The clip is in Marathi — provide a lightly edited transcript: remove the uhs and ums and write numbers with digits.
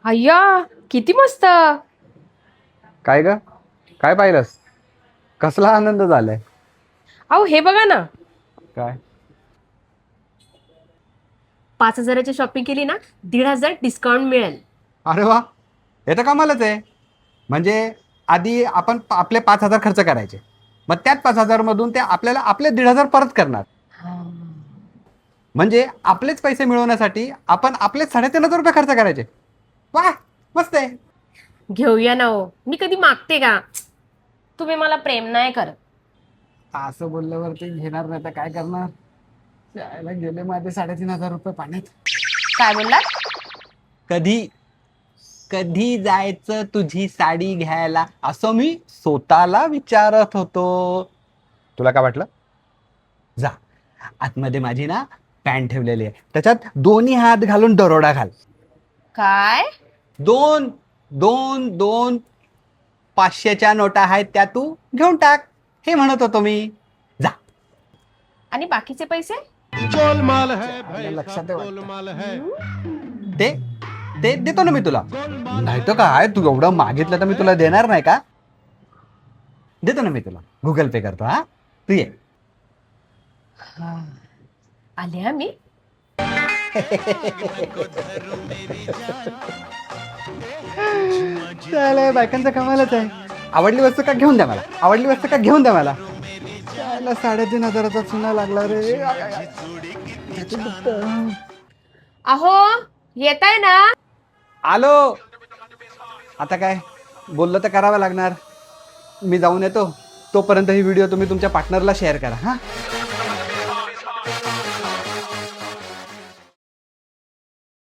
अय्या, किती मस्त. काय ग? काय पाहिलंस? कसला आनंद झालाय? अहो हे बघा ना, काय? 5,000ची शॉपिंग केली ना, 1,500 डिस्काउंट मिळेल. अरे वा, हे तर कमालच आहे. म्हणजे आधी आपण आपले 5,000 खर्च करायचे, मग त्यात 5,000 मधून ते आपल्याला आपले 1,500 परत करणार. म्हणजे आपलेच पैसे मिळवण्यासाठी आपण आपलेच 3,500 रुपये खर्च करायचे. वा, मस्त आहे. घेऊया ना हो, मी कधी मागते का? तुम्ही मला प्रेम नाही करत. असं बोलल्यावरती घेणार नाही तर काय करणार? त्याला गेले माझे 3,500 रुपये पाण्यात. काय बोललात? कधी कधी जायचं तुझी साडी घ्यायला असं मी स्वतःला विचारत होतो. तुला काय वाटलं? जा, आतमध्ये माझी ना पॅन्ट ठेवलेली आहे, त्याच्यात दोन्ही हात घालून दरोडा घाल. काय? दोन दोन दोन 500च्या नोटा आहेत, त्या तू घेऊन टाक, हे म्हणत होतो मी. जा. आणि बाकीचे पैसे? गोलमाल है भाई, लक्षात सब आहे वाटतं. गोलमाल है. ते ते देतो ना मी तुला. नाही तर काय, तू एवढं मागितलं तर मी तुला देणार नाही का? देतो ना मी तुला, गुगल पे करतो. हा, तू ये. आले हा मी. चालेल, बायकांचा कमालच आहे. आवडली वस्तू का घेऊन द्या मला, आवडली वस्तू का घेऊन द्या मला. त्याला 3,500चा चुना लागला रे. अहो, येताय ना? आलो. आता काय, बोललं तर करावं लागणार. मी जाऊन येतो, तोपर्यंत ही व्हिडिओ तुम्ही तुमच्या पार्टनरला शेअर करा. हा.